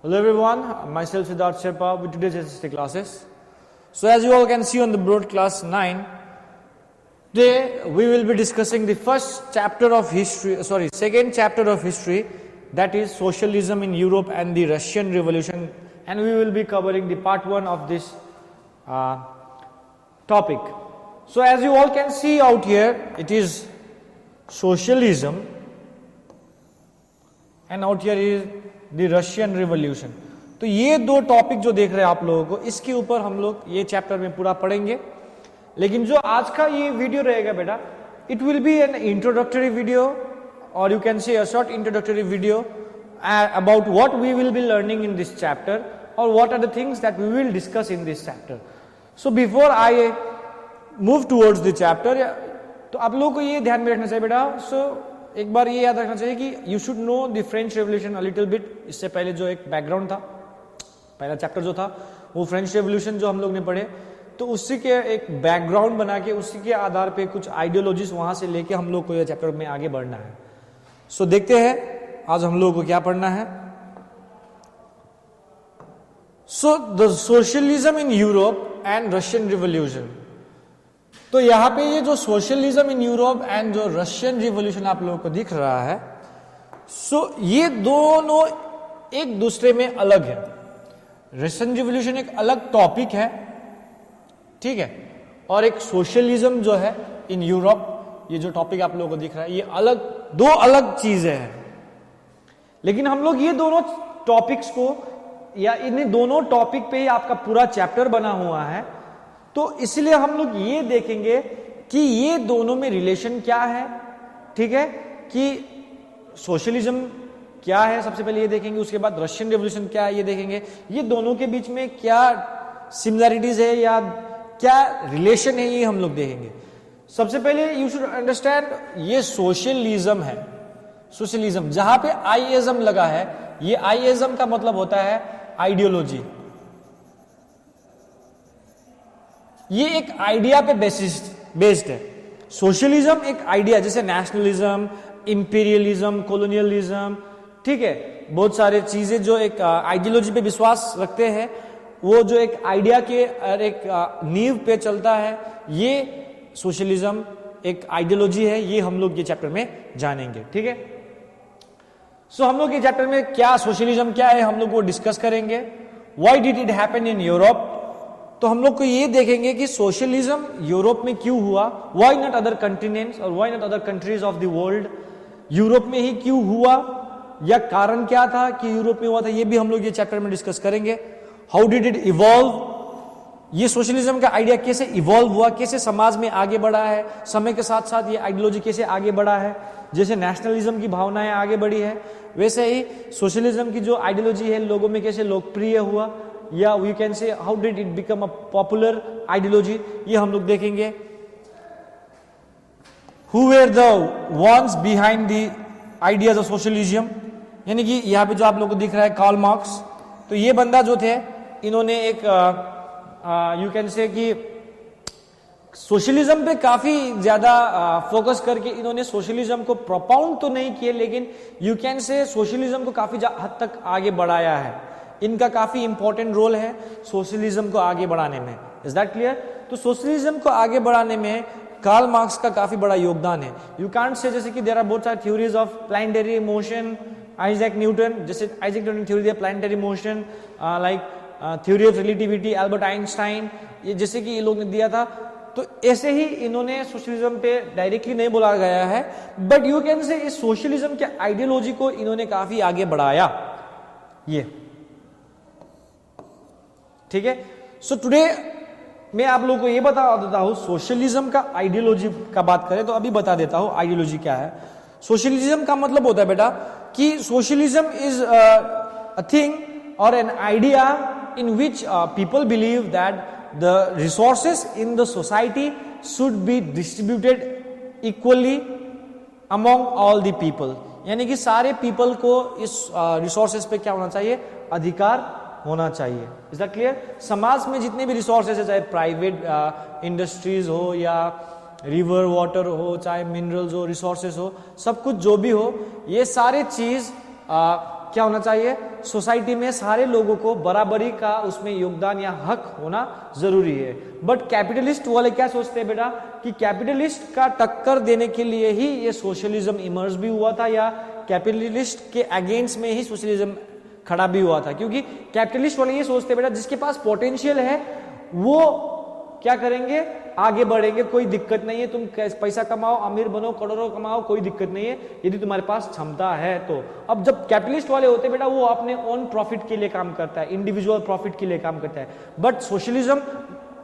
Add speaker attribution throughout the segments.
Speaker 1: Hello everyone, myself Siddharth Sherpa with today's SST classes. So as you all can see on the board class 9, today we will be discussing the second chapter of history, that is socialism in Europe and the Russian Revolution, and we will be covering the part 1 of this topic. So as you all can see out here, it is socialism and out here is the Russian revolution. तो ये दो topic जो देख रहे हैं आप लोगों को, इसके ऊपर हम लोग ये चैप्टर में पूरा पढ़ेंगे. लेकिन जो आज का ये वीडियो रहेगा बेटा, it will be an introductory video और you can see a short introductory video about what we will be learning in this chapter और what are the things that we will discuss in this chapter. So before I move towards the chapter, तो आप लोगों को ये ध्यान में रखना चाहिए बेटा. सो एक बार ये याद रखना चाहिए कि you should know the French revolution a little bit. इससे पहले जो एक बैकग्राउंड था, पहला चैप्टर जो था वो फ्रेंच रेवोल्यूशन जो हम लोग ने पढ़े, तो उसी के एक बैकग्राउंड बना के उसी के आधार पे कुछ आइडियोलॉजीज वहां से लेके हम लोग को ये चैप्टर में आगे बढ़ना है. सो देखते हैं आज हम लोग को क्या पढ़ना है. So the socialism in Europe and Russian revolution. तो यहां पे ये जो सोशलिज्म इन यूरोप एंड जो रशियन रिवॉल्यूशन आप लोगों को दिख रहा है, सो ये दोनों एक दूसरे में अलग है. रशियन रिवॉल्यूशन एक अलग टॉपिक है, ठीक है, और एक सोशलिज्म जो है इन यूरोप, ये जो टॉपिक आप लोगों को दिख रहा है, ये अलग, दो अलग चीजें हैं. लेकिन हम लोग ये दोनों टॉपिक्स को, या इन दोनों टॉपिक पे ही आपका पूरा चैप्टर बना हुआ है, तो इसलिए हम लोग ये देखेंगे कि ये दोनों में रिलेशन क्या है, ठीक है, कि सोशलिज्म क्या है सबसे पहले ये देखेंगे, उसके बाद रशियन रेवोल्यूशन क्या है ये देखेंगे, ये दोनों के बीच में क्या सिमिलरिटीज है या क्या रिलेशन है ये हम लोग देखेंगे. सबसे पहले यू शुड अंडरस्टैंड ये सोशलिज्म है. सोशलिज्म जहां पे आईइज्म लगा है, ये आईइज्म का मतलब होता है आइडियोलॉजी. ये एक आइडिया पे बेस्ड है. सोशलिज्म एक आइडिया, जैसे नेशनलिज्म, इंपीरियलिज्म, कॉलोनियलिज्म, ठीक है, बहुत सारे चीजें जो एक आइडियोलॉजी पे विश्वास रखते हैं, वो जो एक आइडिया के एक नींव पे चलता है, ये सोशलिज्म एक आइडियोलॉजी है. ये हम लोग ये चैप्टर में जानेंगे, ठीक है. सो हम लोग ये चैप्टर में क्या सोशलिज्म क्या है हम लोग वो डिस्कस करेंगे. Why did it happen in Europe, तो हम लोग को ये देखेंगे कि सोशलिज्म यूरोप में क्यों हुआ, व्हाई नॉट अदर कंटिनेंट्स और why not other countries of the world, Europe में ही क्यों हुआ या कारण क्या था कि यूरोप में हुआ था, ये भी हम लोग ये चैप्टर में डिस्कस करेंगे. हाउ डिड इट इवॉल्व, ये सोशलिज्म का आइडिया कैसे इवॉल्व हुआ, कैसे समाज में आगे बढ़ा है, समय के साथ साथ ये आइडियोलॉजी कैसे आगे बढ़ा है. जैसे नेशनलिज्म की भावनाएं आगे बढ़ी है, वैसे ही सोशलिज्म की जो आइडियोलॉजी है लोगों में कैसे लोकप्रिय हुआ, या we can say how did it become a popular ideology, ये हम लोग देखेंगे. Who were the ones behind the ideas of socialism, यानी कि यहाँ पे जो आप लोगों को दिख रहा है कार्ल मार्क्स, तो ये बंदा जो थे, इन्होंने एक यू कैन से कि सोशलिज्म पे काफी ज्यादा फोकस करके इन्होंने सोशलिज्म को प्रोपाउंड तो नहीं किए, लेकिन यू कैन से सोशलिज्म को काफी हद तक आगे बढ़ाया है. इनका काफी इंपॉर्टेंट रोल है सोशलिज्म को आगे बढ़ाने में. Is that clear. तो सोशलिज्म को आगे बढ़ाने में कार्ल मार्क्स का काफी बड़ा योगदान है. यू कांट से जैसे कि देयर आर बहुत सारे theories of planetary motion, Isaac Newton, जैसे आइजैक न्यूटन थ्योरी दिया planetary motion, like theory of relativity Albert Einstein, ये जैसे कि ये लोग ने दिया था. तो ऐसे ही इन्होंने सोशलिज्म पे डायरेक्टली नहीं बोला गया है, बट यू कैन से इस सोशलिज्म के आइडियोलॉजी को इन्होंने काफी आगे बढ़ाया, ये ठीक है. सो टुडे मैं आप लोगों को ये बता देता हूं, सोशलिज्म का आइडियोलॉजी का बात करें तो अभी बता देता हूं आइडियोलॉजी क्या है. सोशलिज्म का मतलब होता है बेटा कि सोशलिज्म इज अ थिंग और an idea in which people believe that the resources in the society should be distributed equally among all the people. यानी कि सारे पीपल को इस रिसोर्सेस पे क्या होना चाहिए, अधिकार होना चाहिए. Is that clear. समाज में जितने भी रिसोर्सेज है, चाहे प्राइवेट इंडस्ट्रीज हो या रिवर वाटर हो, चाहे मिनरल्स हो, रिसोर्सेज हो, सब कुछ जो भी हो, ये सारे चीज क्या होना चाहिए, सोसाइटी में सारे लोगों को बराबरी का उसमें योगदान या हक होना जरूरी है। बट कैपिटलिस्ट वाले क्या सोचते हैं बेटा कि कैपिटलिस्ट का टक्कर देने के लिए ही ये सोशलिज्म इमर्ज भी हुआ था, या कैपिटलिस्ट के अगेंस्ट में ही सोशलिज्म खड़ा भी हुआ था। क्योंकि कैपिटलिस्ट वाले ये सोचते हैं बेटा जिसके पास पोटेंशियल है वो क्या करेंगे, आगे बढ़ेंगे, कोई दिक्कत नहीं है, तुम पैसा कमाओ, अमीर बनो, करोड़ों कमाओ, कोई दिक्कत नहीं है यदि तुम्हारे पास क्षमता है तो। अब जब कैपिटलिस्ट वाले होते हैं बेटा वो अपने ओन प्रॉफिट के लिए काम करता है, इंडिविजुअल प्रॉफिट के लिए काम करता है। बट सोशलिज्म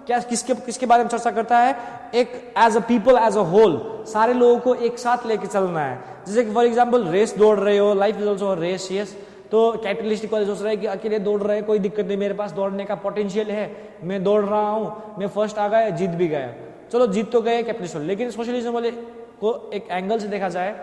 Speaker 1: क्या किसके बारे में चर्चा करता है, एक as a people as a whole, सारे लोगों को एक साथ लेके चलना है। जैसे कि फॉर एग्जाम्पल रेस दौड़ रहे हो, life is also race, yes, तो कैपिटलिस्टिक वाले सोच रहे हैं कि अकेले दौड़ रहे हैं, कोई दिक्कत नहीं, मेरे पास दौड़ने का पोटेंशियल है, मैं दौड़ रहा हूं, मैं फर्स्ट आ गया, जीत भी गया, चलो जीत तो गए कैपिटलिस्ट वाले। लेकिन सोशलिज्म वाले को एक एंगल से देखा जाए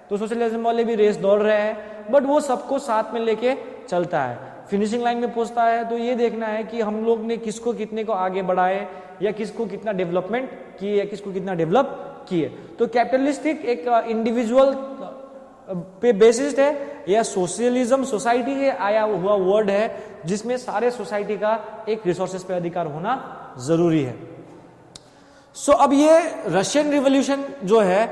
Speaker 1: तो सोशलिज्म वाले भी रेस दौड़ रहे हैं, बट वो सबको साथ में लेके चलता है, फिनिशिंग लाइन में पहुंचता है। तो ये देखना है कि हम लोग ने किसको कितने को आगे बढ़ाए, या किसको कितना डेवलपमेंट किए, या किसको कितना डेवलप किए। तो कैपिटलिस्टिक एक इंडिविजुअल पे बेसिस्ड है, या सोशलिज्म सोसाइटी के आया हुआ वर्ड है जिसमें सारे सोसाइटी का एक रिसोर्सेज पे अधिकार होना जरूरी है। सो अब ये रशियन रिवॉल्यूशन जो है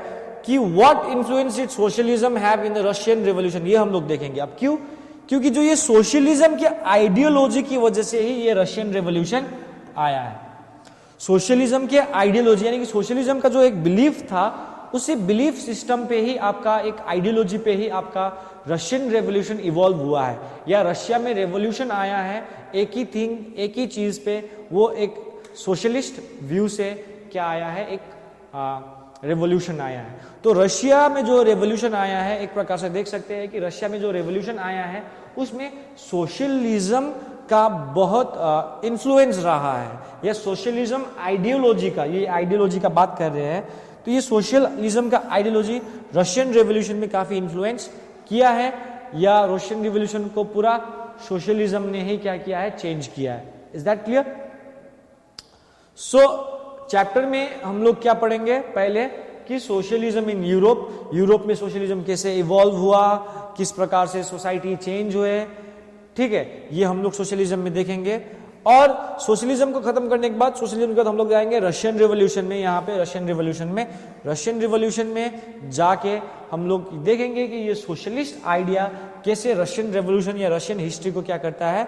Speaker 1: कि what influence it socialism have in the Russian revolution, ये हम लोग देखेंगे। अब क्यों, क्योंकि जो ये सोशलिज्म के आइडियोलॉजी की वजह से ही ये रशियन रिवॉल्यूशन आया है। सोशलिज्म के आइडियोलॉजी यानी कि सोशलिज्म का जो एक बिलीफ था, उसी बिलीफ सिस्टम पे ही आपका, एक आइडियोलॉजी पे ही आपका रशियन रेवोल्यूशन इवॉल्व हुआ है, या रशिया में रेवोल्यूशन आया है एक ही थिंग, एक ही चीज पे, वो एक सोशलिस्ट व्यू से क्या आया है, एक रेवोल्यूशन आया है। तो रशिया में जो रेवोल्यूशन आया है, एक प्रकार से देख सकते हैं कि रशिया में जो रेवोल्यूशन आया है उसमें सोशलिज्म का बहुत इन्फ्लुएंस रहा है, या सोशलिज्म आइडियोलॉजी का, ये आइडियोलॉजी का बात कर रहे हैं, तो ये सोशलिज्म का आइडियोलॉजी रशियन रेवोल्यूशन में काफी इन्फ्लुएंस किया है, या रशियन रिवोल्यूशन को पूरा सोशलिज्म ने ही क्या किया है, चेंज किया है। Is that clear? So chapter में हम लोग क्या पढ़ेंगे, पहले कि सोशलिज्म इन यूरोप, यूरोप में सोशलिज्म कैसे इवॉल्व हुआ, किस प्रकार से सोसाइटी चेंज हुए, ठीक है, ये हम लोग सोशलिज्म में देखेंगे। और सोशलिज्म को खत्म करने के बाद सोशलिज्म के बाद हम लोग जाएंगे रशियन रिवॉल्यूशन में। यहाँ पे रशियन रिवॉल्यूशन में जाके हम लोग देखेंगे कि ये सोशलिस्ट आइडिया कैसे रशियन रिवॉल्यूशन या रशियन हिस्ट्री को क्या करता है,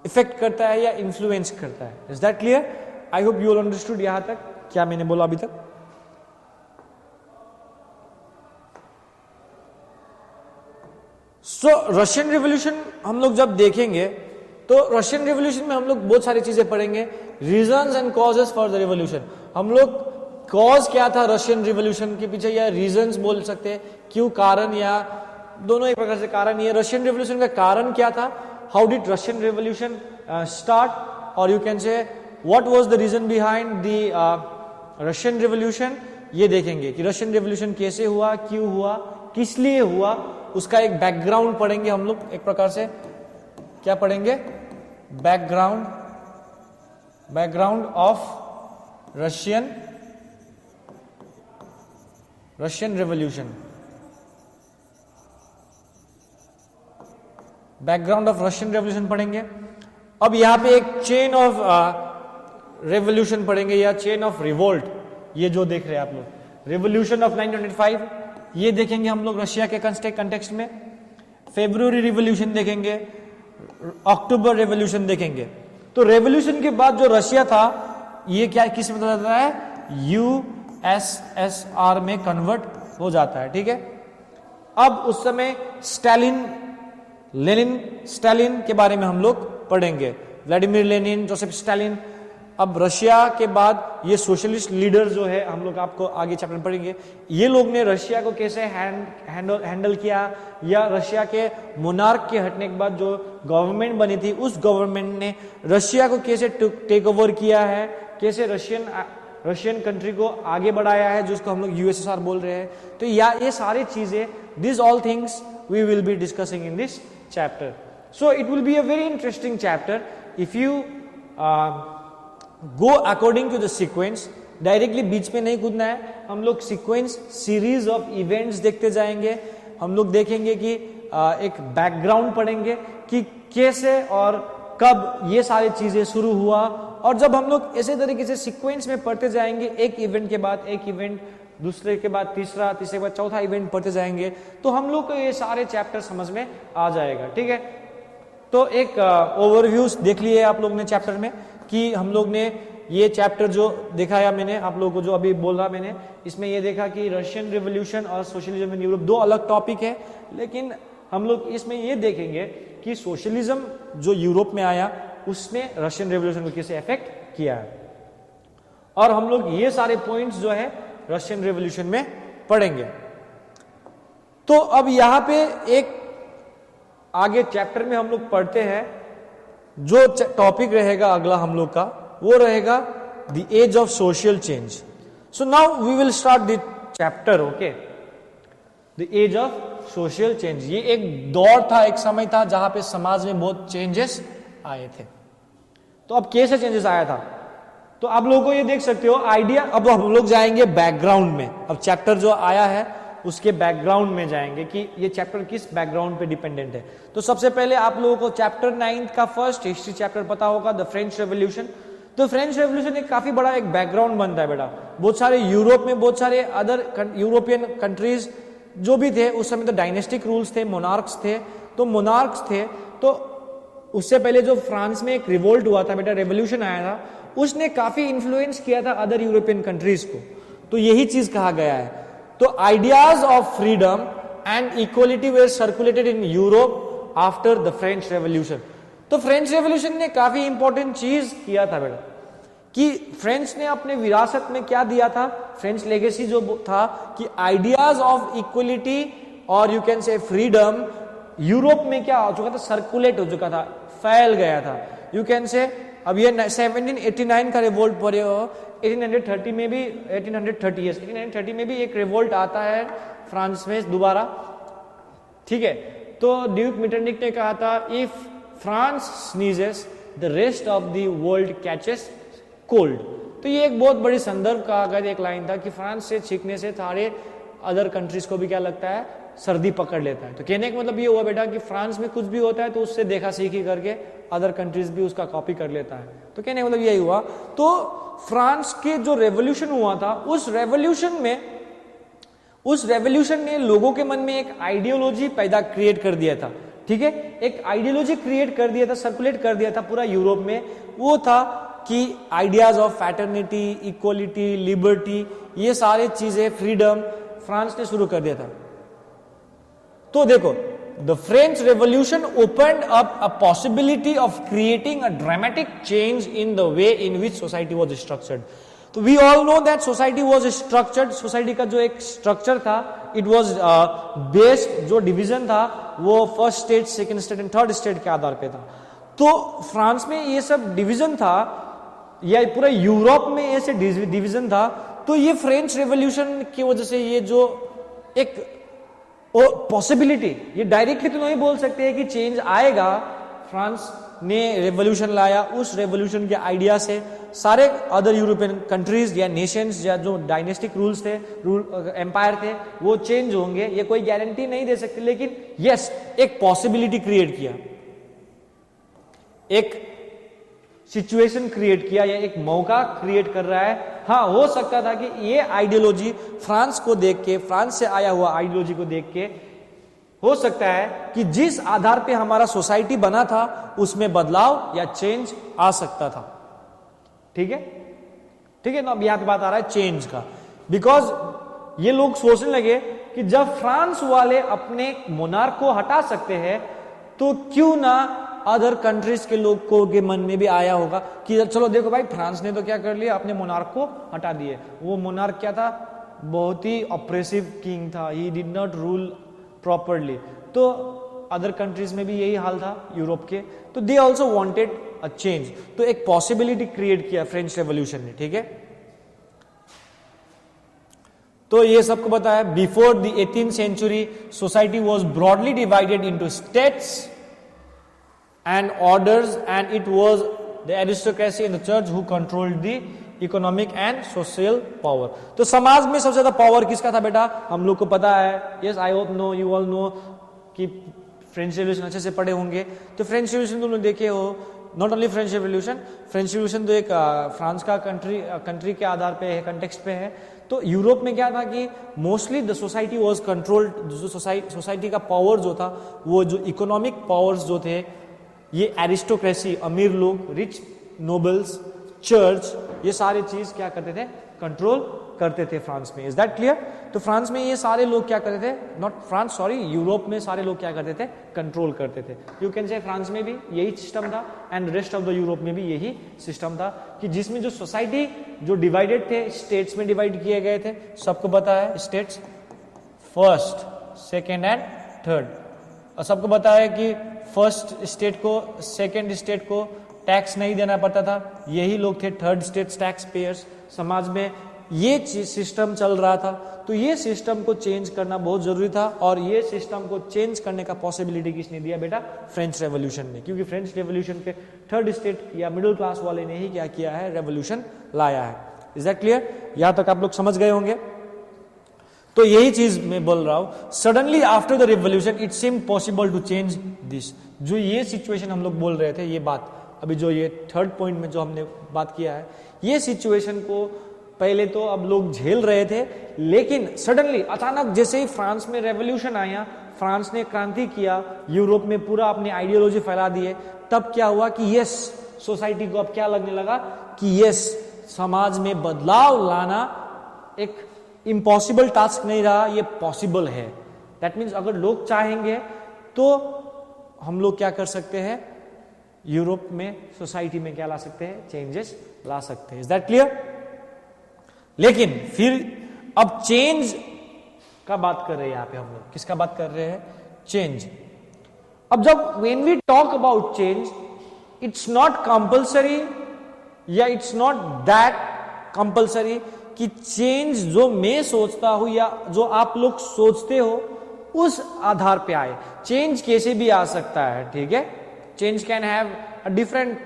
Speaker 1: इफेक्ट करता है या इन्फ्लुएंस करता है। Is that clear? I hope you all understood यहाँ तक क्या मैंने बोला अभी तक। सो रशियन रिवॉल्यूशन हम लोग जब देखेंगे तो रशियन रिवॉल्यूशन में हम लोग बहुत सारी चीजें पढ़ेंगे, reasons and causes for the revolution. हम लोग कॉज क्या था रशियन रिवॉल्यूशन के पीछे, या रीजंस बोल सकते हैं, क्यों, कारण, या दोनों एक प्रकार से कारण। ये रशियन रिवॉल्यूशन का कारण क्या था, how did Russian revolution start, और you can say what was the reason behind the Russian revolution. ये देखेंगे कि रशियन रिवॉल्यूशन कैसे हुआ, क्यों हुआ, किस लिए हुआ, उसका एक बैकग्राउंड पढ़ेंगे हम लोग, एक प्रकार से क्या पढ़ेंगे, background of Russian revolution, background of Russian revolution पढ़ेंगे। अब यहां पे एक चेन ऑफ रेवोल्यूशन पढ़ेंगे, या चेन ऑफ रिवोल्ट, ये जो देख रहे हैं आप लोग, रिवोल्यूशन ऑफ 1925 ये देखेंगे हम लोग रशिया के कंटेक्स्ट में, फेब्रुअरी रिवोल्यूशन देखेंगे, अक्टूबर रेवोल्यूशन देखेंगे। तो रेवोल्यूशन के बाद जो रशिया था ये क्या किस में जाता है, यूएसएसआर में कन्वर्ट हो जाता है, ठीक है। अब उस समय स्टालिन के बारे में हम लोग पढ़ेंगे, व्लादिमीर लेनिन, जोसेफ स्टालिन। अब रशिया के बाद ये सोशलिस्ट लीडर जो है, हम लोग आपको आगे चैप्टर में पढ़ेंगे, ये लोग ने रशिया को कैसे हैंडल किया, या रशिया के मोनार्क के हटने के बाद जो गवर्नमेंट बनी थी उस गवर्नमेंट ने रशिया को कैसे टेक ओवर किया है, कैसे रशियन कंट्री को आगे बढ़ाया है, जिसको हम लोग यूएसएसआर बोल रहे हैं। तो ये सारी चीजें, this all things we will be discussing in this chapter. So it will be a very interesting chapter if you go according to the sequence. Directly बीच में नहीं कूदना है, हम लोग सीक्वेंस सीरीज ऑफ इवेंट्स देखते जाएंगे। हम लोग देखेंगे कि एक बैकग्राउंड पढ़ेंगे कि कैसे और कब ये सारी चीजें शुरू हुआ, और जब हम लोग ऐसे तरीके से सीक्वेंस में पढ़ते जाएंगे, एक इवेंट के बाद एक इवेंट, दूसरे के बाद तीसरा, तीसरे के बाद चौथा इवेंट पढ़ते जाएंगे, तो हम लोग को ये सारे चैप्टर समझ में आ जाएगा। ठीक है, तो एक ओवरव्यू देख लिए आप लोग ने चैप्टर में कि हम लोग ने ये चैप्टर जो दिखाया मैंने आप लोगों को, जो अभी बोल रहा मैंने, इसमें ये देखा कि रशियन रिवॉल्यूशन और सोशलिज्म इन यूरोप दो अलग टॉपिक है, लेकिन हम लोग इसमें ये देखेंगे कि सोशलिज्म जो यूरोप में आया उसने रशियन रिवॉल्यूशन को कैसे अफेक्ट किया है, और हम लोग ये सारे पॉइंट्स जो है रशियन रिवॉल्यूशन में पढ़ेंगे। तो अब यहां पे एक आगे चैप्टर में हम लोग पढ़ते हैं, जो टॉपिक रहेगा अगला हम लोग का वो रहेगा the age of social change. So now we will start the chapter. Okay, the age of social change, ये एक दौर था, एक समय था जहां पे समाज में बहुत चेंजेस आए थे। तो अब कैसे चेंजेस आया था, तो आप लोगों को ये देख सकते हो आइडिया। अब हम लोग जाएंगे बैकग्राउंड में, अब चैप्टर जो आया है उसके बैकग्राउंड में जाएंगे कि ये चैप्टर किस बैकग्राउंड पे डिपेंडेंट है। तो सबसे पहले आप लोगों को चैप्टर 9 का फर्स्ट हिस्ट्री चैप्टर पता होगा, द फ्रेंच रेवोल्यूशन। तो फ्रेंच रेवोल्यूशन एक काफी बड़ा एक बैकग्राउंड बनता है बेटा। बहुत सारे यूरोप में, बहुत सारे अदर यूरोपियन कंट्रीज जो भी थे उस समय, तो डायनेस्टिक रूल्स थे, मोनार्क्स थे। तो मोनार्क्स थे, तो उससे पहले जो फ्रांस में एक रिवोल्ट हुआ था बेटा, रेवोल्यूशन आया था, उसने काफी इन्फ्लुएंस किया था अदर यूरोपियन कंट्रीज को। तो यही चीज कहा गया है। तो ideas of freedom and equality were circulated in Europe after the French revolution. तो फ्रेंच रेवोल्यूशन ने काफी इंपॉर्टेंट चीज किया था बेटा, कि फ्रेंच ने अपने विरासत में क्या दिया था, फ्रेंच लेगेसी जो था कि आइडियाज ऑफ इक्वलिटी और यू कैन से फ्रीडम यूरोप में क्या हो चुका था, सर्कुलेट हो चुका था, फैल गया था। यू कैन से अब ये 1789 का रिवोल्ट पढ़े हो, 1830 में भी 1830 में भी एक रिवोल्ट आता है फ्रांस में दोबारा। ठीक है, तो ड्यूक मीटरनिक ने कहा था, if France sneezes the rest of the world catches cold. तो ये एक बहुत बड़ी संदर्भ का अगर एक लाइन था कि फ्रांस से छींकने से सारे अदर कंट्रीज को भी क्या लगता है, सर्दी पकड़ लेता है। तो कहने का मतलब ये हुआ बेटा कि फ्रांस में कुछ भी होता है तो उससे देखा सीखी करके अदर कंट्रीज भी उसका कॉपी कर लेता है। तो कहने का मतलब यही हुआ। तो फ्रांस के जो रेवोल्यूशन हुआ था, उस रेवोल्यूशन ने लोगों के मन में एक आइडियोलॉजी पैदा क्रिएट कर दिया था। ठीक है, एक आइडियोलॉजी क्रिएट कर दिया था, सर्कुलेट कर दिया था पूरा यूरोप में। वो था कि ideas of fraternity, equality, liberty, ये सारे चीजें, फ्रीडम, फ्रांस ने शुरू कर दिया था। तो देखो, the French revolution opened up a possibility of creating a dramatic change in the way in which society was structured. तो we all know that society was structured, society का जो एक स्ट्रक्चर था, इट वाज बेस्ड, जो division था वो first state, second state and third state के आधार पे था। तो फ्रांस में ये सब डिवीजन था, या पूरा यूरोप में ऐसे डिवीजन था। तो ये फ्रेंच रेवोल्यूशन की वजह से ये जो एक पॉसिबिलिटी, ये डायरेक्टली तो नहीं बोल सकते हैं कि चेंज आएगा, फ्रांस ने रेवोल्यूशन लाया, उस रेवोल्यूशन के आइडिया से सारे अदर यूरोपियन कंट्रीज या नेशंस या जो डायनेस्टिक रूल्स थे, एम्पायर थे, वो चेंज होंगे, ये कोई गारंटी नहीं दे सकते। लेकिन यस, एक पॉसिबिलिटी क्रिएट किया, एक सिचुएशन क्रिएट किया, या एक मौका क्रिएट कर रहा है। हाँ, हो सकता था कि ये आइडियोलॉजी फ्रांस को देख के, फ्रांस से आया हुआ आइडियोलॉजी को देख के, हो सकता है कि जिस आधार पे हमारा सोसाइटी बना था उसमें बदलाव या चेंज आ सकता था। ठीक है, ठीक है ना। अब यहां पे बात आ रहा है चेंज का, बिकॉज ये लोग सोचने लगे कि जब फ्रांस वाले अपने मोनार्क को हटा सकते हैं, तो क्यों ना अदर कंट्रीज के लोग को के मन में भी आया होगा कि चलो देखो भाई, फ्रांस ने तो क्या कर लिया, अपने मोनार्क को हटा दिए। वो मोनार्क क्या था, बहुत ही ऑप्रेसिव किंग था, he did not rule properly. तो अदर कंट्रीज में भी यही हाल था यूरोप के, तो they also wanted a change. तो एक पॉसिबिलिटी क्रिएट किया फ्रेंच रेवोल्यूशन ने। ठीक है, तो ये सबको बताया। Before the 18th century society was broadly divided into states and orders, and it was the aristocracy and the church who controlled the economic and social power. तो समाज में सबसे ज्यादा पावर किसका था बेटा, हम लोग को पता है। yes, I hope know, you all know कि फ्रेंच रेवोल्यूशन अच्छे से पढ़े होंगे, तो फ्रेंच रेवोल्यूशन तुमने देखे हो, not only French revolution, French revolution तो एक फ्रांस का कंट्री के आधार पे है, कंटेक्स्ट पे है। तो यूरोप में क्या था कि mostly the society was controlled, जो सोसाइटी का पावर जो था, वो जो इकोनॉमिक पावर्स जो थे, ये एरिस्टोक्रेसी, अमीर लोग, रिच नोबल्स, चर्च, ये सारे चीज क्या करते थे, कंट्रोल करते थे फ्रांस में। Is that clear? तो फ्रांस में ये सारे लोग क्या करते थे, नॉट फ्रांस सॉरी, यूरोप में सारे लोग क्या करते थे, कंट्रोल करते थे। यू कैन से फ्रांस में भी यही सिस्टम था and rest of the Europe में भी यही सिस्टम था कि जिसमें जो सोसाइटी जो डिवाइडेड थे, स्टेट्स में डिवाइड किए गए थे। सबको पता है states, first, second and third. और सबको पता है कि फर्स्ट स्टेट को, सेकेंड स्टेट को टैक्स नहीं देना पड़ता था, यही लोग थे थर्ड स्टेट टैक्स पेयर्स। समाज में ये सिस्टम चल रहा था, तो ये सिस्टम को चेंज करना बहुत जरूरी था। और ये सिस्टम को चेंज करने का पॉसिबिलिटी किसने दिया बेटा, फ्रेंच रेवोल्यूशन ने, क्योंकि फ्रेंच रेवोल्यूशन के थर्ड स्टेट या मिडिल क्लास वाले ने ही क्या किया है, रेवोल्यूशन लाया है। Is that clear? यहां तक आप लोग समझ गए होंगे। तो यही चीज मैं बोल रहा हूं, suddenly after the revolution it seem possible to change this. जो ये सिचुएशन हम लोग बोल रहे थे, ये बात अभी जो ये थर्ड पॉइंट में जो हमने बात किया है, ये सिचुएशन को पहले तो अब लोग झेल रहे थे, लेकिन सडनली अचानक जैसे ही फ्रांस में रेवोल्यूशन आया, फ्रांस ने क्रांति किया, यूरोप में पूरा अपनी आइडियोलॉजी फैला दिए, तब क्या हुआ कि यस, सोसाइटी को अब क्या लगने लगा कि यस, समाज में बदलाव लाना एक इम्पॉसिबल टास्क नहीं रहा, ये पॉसिबल है। दैट मीन्स अगर लोग चाहेंगे तो हम लोग क्या कर सकते हैं, यूरोप में सोसाइटी में क्या ला सकते हैं, चेंजेस ला सकते हैं। Is that clear? लेकिन फिर अब चेंज का बात कर रहे हैं, यहां पे हम लोग किसका बात कर रहे हैं, चेंज। अब जब when we talk about change, it's not compulsory या इट्स नॉट दैट कंपल्सरी कि चेंज जो मैं सोचता हूं या जो आप लोग सोचते हो उस आधार पे आए। चेंज कैसे भी आ सकता है, ठीक है। Change can have different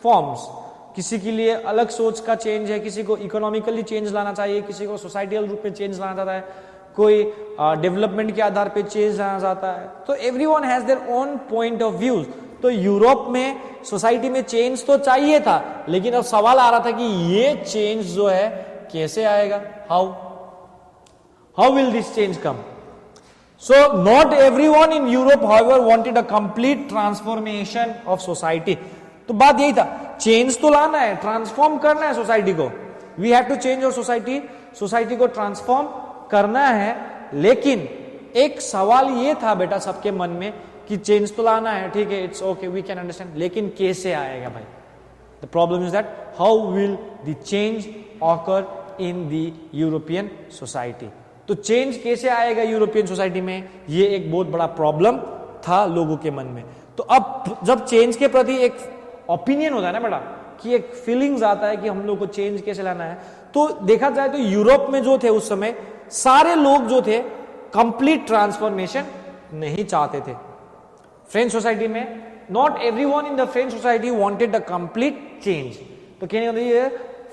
Speaker 1: forms. किसी के लिए अलग सोच का चेंज है, किसी को इकोनॉमिकली चेंज लाना चाहिए, किसी को सोसाइटल रूप में चेंज लाना चाहता है, कोई डेवलपमेंट के आधार पे चेंज लाना चाहता है। तो everyone has their own point of views. तो यूरोप में सोसाइटी में चेंज तो चाहिए था, लेकिन अब सवाल आ रहा था कि ये चेंज जो है कैसे आएगा, how will this change come. So not everyone in Europe however wanted a complete transformation of society. तो बात यही था, चेंज तो लाना है, ट्रांसफॉर्म करना है सोसाइटी को। वी हैव टू चेंज और सोसाइटी को ट्रांसफॉर्म करना है। लेकिन एक सवाल ये था बेटा सबके मन में कि चेंज तो लाना है, ठीक है, it's okay, we can understand, लेकिन कैसे आएगा भाई। The problem is that how will the change occur in the European society. तो चेंज कैसे आएगा यूरोपियन सोसाइटी में, ये एक बहुत बड़ा प्रॉब्लम था लोगों के मन में। तो अब जब चेंज के प्रति एक ओपिनियन होता है ना बेटा, कि एक फीलिंग्स आता है कि हम लोग को चेंज कैसे लाना है, तो देखा जाए तो यूरोप में जो थे उस समय सारे लोग जो थे कंप्लीट ट्रांसफॉर्मेशन नहीं चाहते थे। फ्रेंच सोसाइटी में not everyone in the French society wanted the complete change. तो कहने का मतलब ये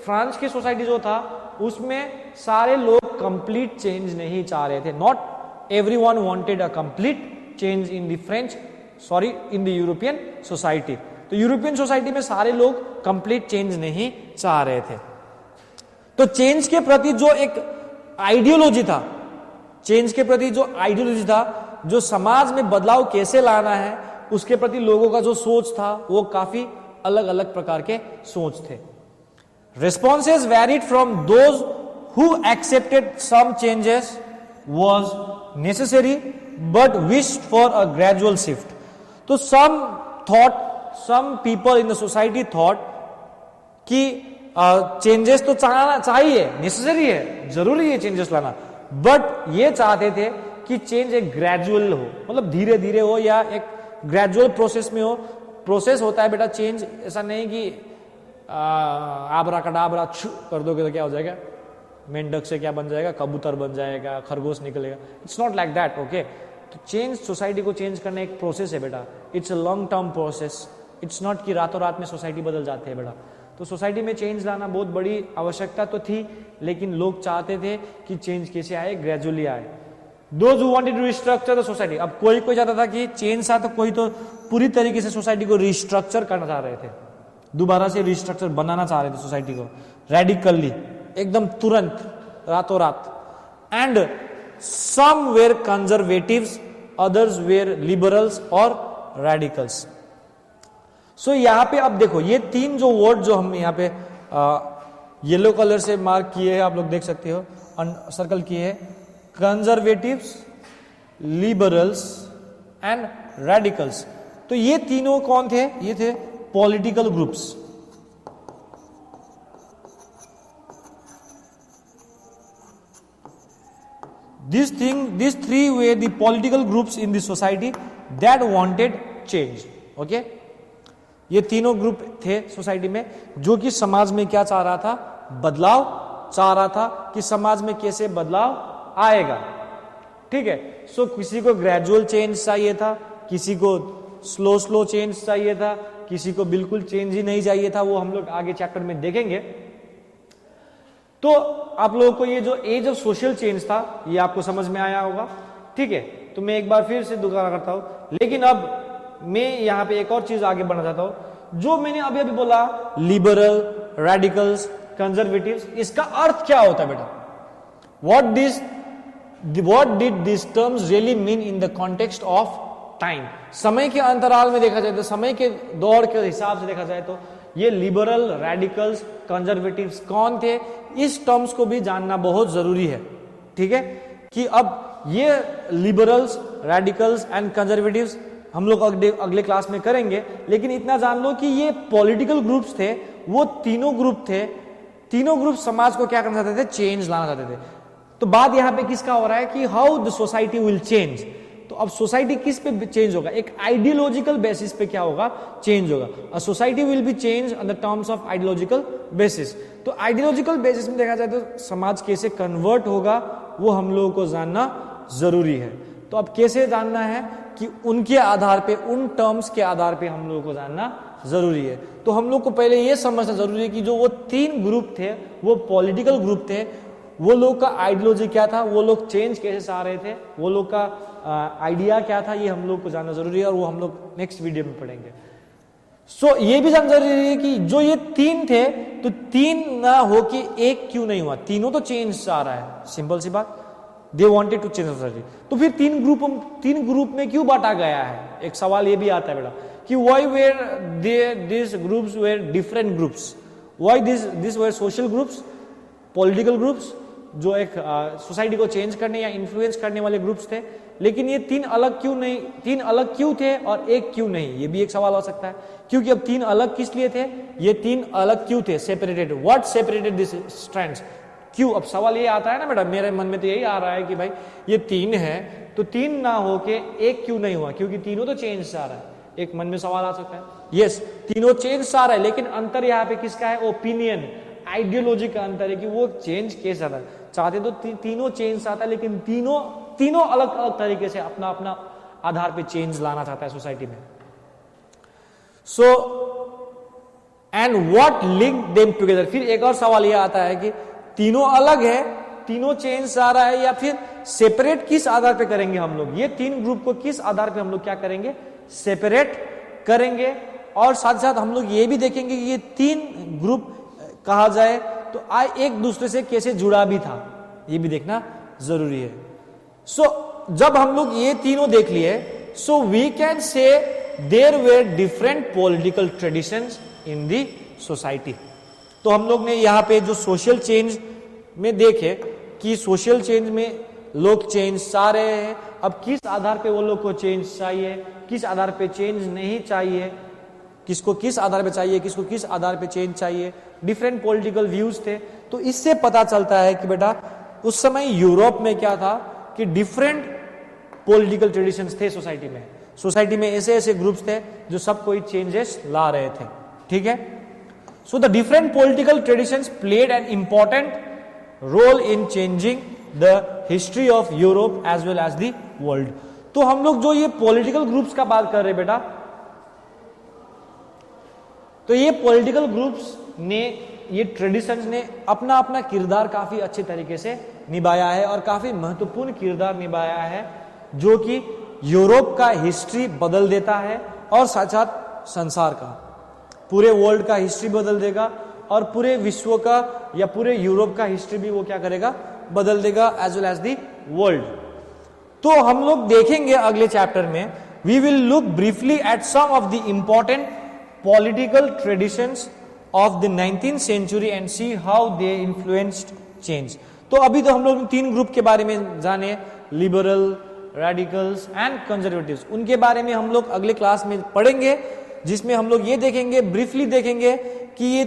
Speaker 1: फ्रांस की सोसाइटी जो था उसमें सारे लोग कंप्लीट चेंज नहीं चाह रहे थे। Not everyone wanted a complete change in the European society. तो यूरोपियन सोसाइटी में सारे लोग कंप्लीट चेंज नहीं चाह रहे थे। तो चेंज के प्रति जो एक आइडियोलॉजी था, जो समाज में बदलाव कैसे लाना है, उसके प्रति लोगों का जो सोच था वो काफी अलग अलग प्रकार के सोच थे। Responses varied from those who accepted some changes was necessary but wished for a gradual shift. तो some people in the society thought कि चेंजेस तो चाहिए, नेसेसरी है, जरूरी है चेंजेस लाना, बट ये चाहते थे कि चेंज एक ग्रेजुअल हो, मतलब धीरे धीरे हो या एक ग्रेजुअल प्रोसेस में हो। प्रोसेस होता है बेटा चेंज, ऐसा नहीं कि आबरा कडाबरा कर दोगे तो क्या हो जाएगा, मेंढक से क्या बन जाएगा, कबूतर बन जाएगा, खरगोश निकलेगा। It's not like that, okay. तो चेंज, सोसाइटी को चेंज करना एक प्रोसेस है बेटा, it's a long term process. It's not कि रातों रात में सोसाइटी बदल जाते हैं बेटा। तो सोसाइटी में चेंज लाना बहुत बड़ी आवश्यकता तो थी, लेकिन लोग चाहते थे कि चेंज कैसे आए, ग्रेजुअली आए। Those who wanted to restructure the society. अब कोई कोई चाहता था कि चेंज था, तो कोई तो पूरी तरीके से सोसाइटी को रिस्ट्रक्चर करना चाह रहे थे, दोबारा से रिस्ट्रक्चर बनाना चाह रहे थे सोसाइटी को रेडिकली, एकदम तुरंत, रातों रात। And some were conservatives, others were liberals और रेडिकल्स। सो यहां पे अब देखो ये तीन जो वर्ड जो हम यहाँ पे येलो कलर से मार्क किए हैं, आप लोग देख सकते हो, सर्कल किए हैं, कंजर्वेटिव्स, लिबरल्स एंड रेडिकल्स। तो ये तीनों कौन थे? ये थे political groups. These three were the political groups in the society that wanted change. Okay? ये तीनों ग्रुप थे सोसाइटी में जो कि समाज में क्या चाह रहा था? बदलाव चाह रहा था कि समाज में कैसे बदलाव आएगा। ठीक है। सो किसी को ग्रेजुअल चेंज चाहिए था, किसी को स्लो चेंज चाहिए था, किसी को बिल्कुल चेंज ही नहीं चाहिए था। वो हम लोग आगे चैप्टर में देखेंगे। तो आप लोगों को ये जो एज ऑफ सोशल चेंज था ये आपको समझ में आया होगा। ठीक है। तो मैं एक बार फिर से दोबारा करता हूं, लेकिन अब मैं यहां पे एक और चीज आगे बढ़ना चाहता हूं। जो मैंने अभी अभी बोला, लिबरल, रेडिकल्स, कंजर्वेटिव्स, इसका अर्थ क्या होता है बेटा? What did this terms really mean in the context of time? समय के अंतराल में देखा जाए तो, समय के दौर के हिसाब से देखा जाए तो ये लिबरल, रेडिकल्स, कंजर्वेटिव्स कौन थे, इस टर्म्स को भी जानना बहुत जरूरी है। ठीक है। कि अब ये लिबरल्स, रेडिकल्स एंड कंजर्वेटिव्स हम लोग अगले क्लास में करेंगे, लेकिन इतना जान लो कि ये पॉलिटिकल ग्रुप्स थे। वो तीनों ग्रुप थे, तीनों ग्रुप समाज को क्या करना चाहते थे? चेंज लाना चाहते थे। तो बात यहां पे किसका हो रहा है कि how the society will change. तो अब सोसाइटी किस पे चेंज होगा? एक आइडियोलॉजिकल बेसिस पे क्या होगा? चेंज होगा। A society will be change on the terms of ideological basis. तो आइडियोलॉजिकल बेसिस में देखा जाए तो समाज कैसे कन्वर्ट होगा वो हम लोगों को जानना जरूरी है। तो अब कैसे जानना है कि उनके आधार पे, उन टर्म्स के आधार पे हम लोगों को जानना जरूरी है। तो हम लोग को पहले ये समझना जरूरी है कि जो वो तीन ग्रुप थे वो पॉलिटिकल ग्रुप थे, वो लोग का आइडियोलॉजी क्या था, वो लोग चेंज कैसे चाह रहे थे, वो लोग का आइडिया क्या था, ये हम लोग को जानना जरूरी है और वो हम लोग नेक्स्ट वीडियो में पढ़ेंगे। सो ये भी जानना जरूरी है कि जो ये तीन थे तो तीन ना हो कि एक क्यों नहीं हुआ? तीनों तो चेंज चाह रहा है, सिंपल सी बात। They wanted to change society. तो फिर तीन ग्रुप में क्यों बांटा गया है? एक सवाल ये भी आता है बेटा कि why were this groups were different groups, why this were social groups, political groups जो एक सोसाइटी को चेंज करने या इन्फ्लुएंस करने वाले ग्रुप्स थे, लेकिन ये तीन अलग क्यों थे और एक क्यों नहीं? ये भी एक सवाल हो सकता है। क्योंकि अब तीन अलग किस लिए थे? ये तीन अलग क्यों थे? Separated, what separated this strands? क्यों? अब सवाल ये आता है ना बेटा, मेरे मन में तो यही आ रहा है कि भाई ये तीन है तो तीन ना होके एक क्यों नहीं हुआ? क्योंकि तीनों तो चेंज चाह रहा है। एक मन में सवाल आ सकता है। यस, तीनों चेंज चाह रहा है, लेकिन अंतर यहाँ पे किसका है? ओपिनियन, आइडियोलॉजी का अंतर है कि वो चेंज कैसा था। चाहते तो तीनों चेंज चाहता है, लेकिन तीनों अलग अलग तरीके से अपना अपना आधार पे चेंज लाना चाहता है सोसाइटी में। So and what link them together? फिर एक और सवाल यह आता है कि तीनों अलग है, तीनों चेंज आ रहा है, या फिर सेपरेट किस आधार पे करेंगे हम लोग? ये तीन ग्रुप को किस आधार पे हम लोग क्या करेंगे? सेपरेट करेंगे। और साथ साथ हम लोग ये भी देखेंगे कि ये तीन ग्रुप कहा जाए तो एक दूसरे से कैसे जुड़ा भी था, ये भी देखना जरूरी है। सो जब हम लोग ये तीनों देख लिए, so we can say there were different political traditions in the society. तो हम लोग ने यहाँ पे जो सोशल चेंज में देखे कि सोशल चेंज में लोग चेंज चाह रहे हैं। अब किस आधार पे वो लोग को चेंज चाहिए, किस आधार पे चेंज नहीं चाहिए, किसको किस आधार पे चाहिए, किसको किस आधार पे चेंज चाहिए, डिफरेंट पॉलिटिकल व्यूज थे। तो इससे पता चलता है कि बेटा उस समय यूरोप में क्या था कि डिफरेंट पॉलिटिकल ट्रेडिशंस थे सोसाइटी में ऐसे ऐसे ग्रुप्स थे जो सब कोई चेंजेस ला रहे थे। ठीक है। So the different political traditions played an important role in changing the history of Europe as well as the world. तो हम लोग जो ये पॉलिटिकल ग्रुप्स का बात कर रहे हैं बेटा, तो ये पॉलिटिकल ग्रुप्स ने ये ट्रेडिशंस ने अपना अपना किरदार काफी अच्छे तरीके से निभाया है और काफी महत्वपूर्ण किरदार निभाया है, जो कि यूरोप का हिस्ट्री बदल देता है और साथ साथ संसार का, पूरे वर्ल्ड का हिस्ट्री बदल देगा और पूरे विश्व का या पूरे यूरोप का हिस्ट्री भी वो क्या करेगा, बदल देगा, as well as the world. तो हम लोग देखेंगे अगले चैप्टर में, we will look briefly at some of the important political traditions of the 19th century and see how they influenced change. तो अभी तो हम लोग 3 ग्रुप के बारे में जाने, लिबरल, रेडिकल्स एंड कंजर्वेटिव्स, उनके बारे में हम लोग अगले क्लास में पढ़ेंगे, जिसमें हम लोग ये देखेंगे, ब्रीफली देखेंगे कि ये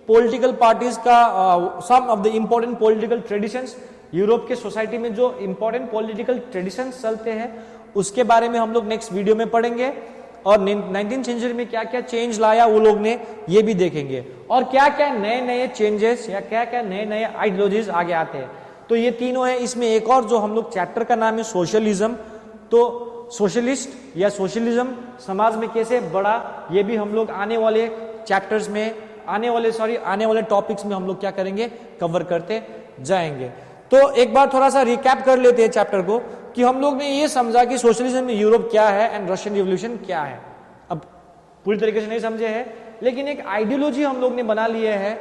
Speaker 1: पॉलिटिकल पार्टीज का some of the important political traditions, Europe के सोसाइटी में जो इंपॉर्टेंट पॉलिटिकल ट्रेडिशंस चलते हैं उसके बारे में हम लोग नेक्स्ट वीडियो में पढ़ेंगे, और 19th सेंचुरी में क्या क्या चेंज लाया वो लोग ने ये भी देखेंगे, और क्या क्या नए नए चेंजेस या क्या क्या नए नए आइडियोलॉजीज आगे आते हैं। तो ये तीनों है। इसमें एक और जो हम लोग चैप्टर का नाम है सोशलिज्म, तो सोशलिस्ट या सोशलिज्म समाज में कैसे बढ़ा, ये भी हम लोग आने वाले चैप्टर्स में, आने वाले टॉपिक्स में हम लोग क्या करेंगे, कवर करते जाएंगे। तो एक बार थोड़ा सा रिकैप कर लेते हैं चैप्टर को, कि हम लोग ने ये समझा कि सोशलिज्म में यूरोप क्या है एंड रशियन रिवॉल्यूशन क्या है। अब पूरी तरीके से नहीं समझे हैं, लेकिन एक आइडियोलॉजी हम लोग ने बना लिए है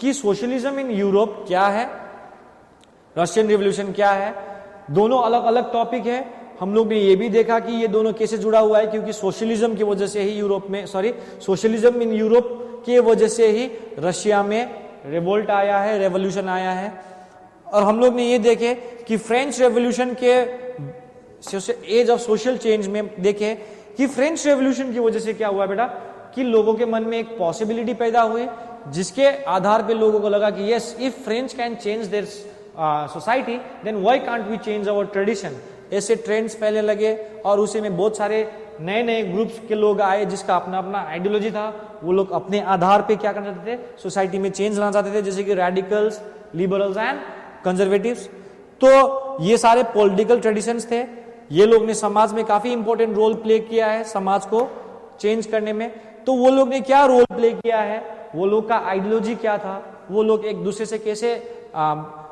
Speaker 1: कि सोशलिज्म इन यूरोप क्या है, रशियन रिवॉल्यूशन क्या है। दोनों अलग अलग टॉपिक है। हम लोग ने ये भी देखा कि ये दोनों कैसे जुड़ा हुआ है, क्योंकि सोशलिज्म की वजह से ही सोशलिज्म इन यूरोप की वजह से ही रशिया में रिवोल्ट आया है, रेवोल्यूशन आया है। और हम लोग ने ये देखे कि फ्रेंच रेवोल्यूशन के एज ऑफ सोशल चेंज में देखे कि फ्रेंच रेवोल्यूशन की वजह से क्या हुआ बेटा, कि लोगों के मन में एक पॉसिबिलिटी पैदा हुई, जिसके आधार पे लोगों को लगा कि yes, if French can change their society then why can't we change our tradition. ऐसे ट्रेंड्स फैलने लगे और उसी में बहुत सारे नए नए ग्रुप्स के लोग आए, जिसका अपना अपना आइडियोलॉजी था। वो लोग अपने आधार पे क्या करना चाहते थे, सोसाइटी में चेंज लाना चाहते थे, जैसे कि रेडिकल्स, लिबरल्स एंड कंजर्वेटिव्स। तो ये सारे पॉलिटिकल ट्रेडिशंस थे। ये लोग ने समाज में काफी इंपॉर्टेंट रोल प्ले किया है समाज को चेंज करने में। तो वो लोग ने क्या रोल प्ले किया है, वो लोग का आइडियोलॉजी क्या था, वो लोग एक दूसरे से कैसे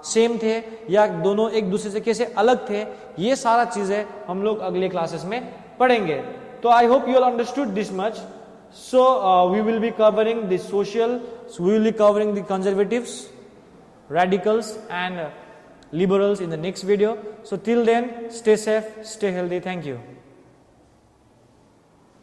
Speaker 1: सेम थे या दोनों एक दूसरे से कैसे अलग थे, ये सारा चीजें हम लोग अगले क्लासेस में पढ़ेंगे। तो I hope you all understood this much. So we will be covering the social, we will be covering the conservatives, radicals and liberals in the next video. So till then, stay safe, stay healthy. Thank you.